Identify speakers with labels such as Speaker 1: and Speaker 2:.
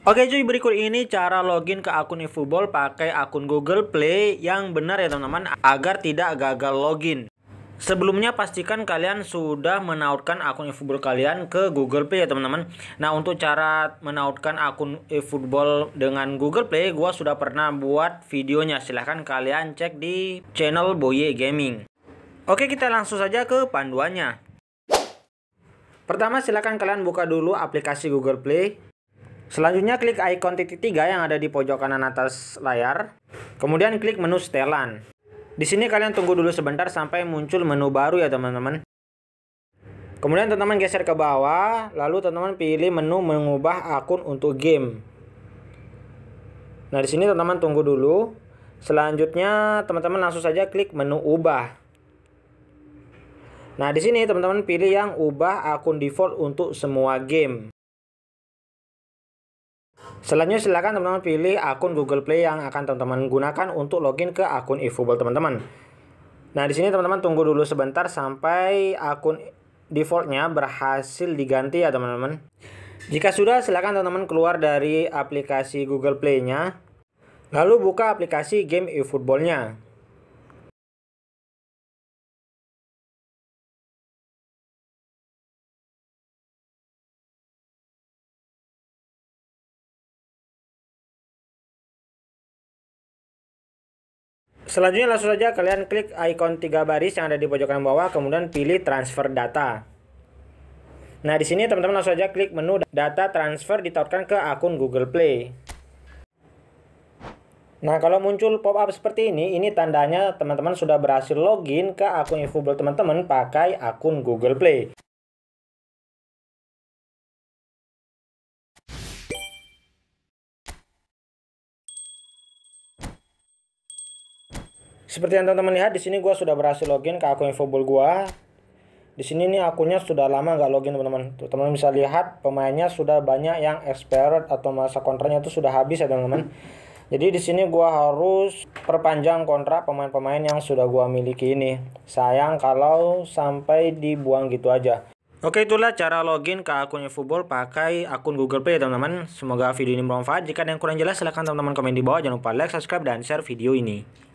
Speaker 1: Oke cuy, berikut ini cara login ke akun eFootball pakai akun Google Play yang benar ya teman-teman, agar tidak gagal login. Sebelumnya pastikan kalian sudah menautkan akun eFootball kalian ke Google Play ya teman-teman. Nah, untuk cara menautkan akun eFootball dengan Google Play, gua sudah pernah buat videonya. Silahkan kalian cek di channel Boye Gaming. Oke, kita langsung saja ke panduannya. Pertama, silahkan kalian buka dulu aplikasi Google Play. Selanjutnya klik ikon titik 3 yang ada di pojok kanan atas layar. Kemudian klik menu setelan. Di sini kalian tunggu dulu sebentar sampai muncul menu baru ya teman-teman. Kemudian teman-teman geser ke bawah, lalu teman-teman pilih menu mengubah akun untuk game. Nah, di sini teman-teman tunggu dulu. Selanjutnya teman-teman langsung saja klik menu ubah. Nah, di sini teman-teman pilih yang ubah akun default untuk semua game. Selanjutnya silakan teman-teman pilih akun Google Play yang akan teman-teman gunakan untuk login ke akun eFootball teman-teman. Nah, di sini teman-teman tunggu dulu sebentar sampai akun defaultnya berhasil diganti ya teman-teman. Jika sudah, silakan teman-teman keluar dari aplikasi Google Play-nya, lalu buka aplikasi game eFootball-nya. Selanjutnya langsung saja kalian klik ikon 3 baris yang ada di pojok kanan bawah, kemudian pilih transfer data. Nah, di sini teman-teman langsung saja klik menu data transfer ditautkan ke akun Google Play. Nah, kalau muncul pop-up seperti ini tandanya teman-teman sudah berhasil login ke akun eFootball teman-teman pakai akun Google Play. Seperti yang teman-teman lihat, di sini gua sudah berhasil login ke akun eFootball gua. Di sini nih akunnya sudah lama nggak login teman-teman. Teman-teman bisa lihat pemainnya sudah banyak yang expired atau masa kontraknya itu sudah habis ya teman-teman. Jadi di sini gua harus perpanjang kontrak pemain-pemain yang sudah gua miliki ini. Sayang kalau sampai dibuang gitu aja. Oke, itulah cara login ke akun eFootball pakai akun Google Play teman-teman. Semoga video ini bermanfaat. Jika ada yang kurang jelas silahkan teman-teman komen di bawah. Jangan lupa like, subscribe, dan share video ini.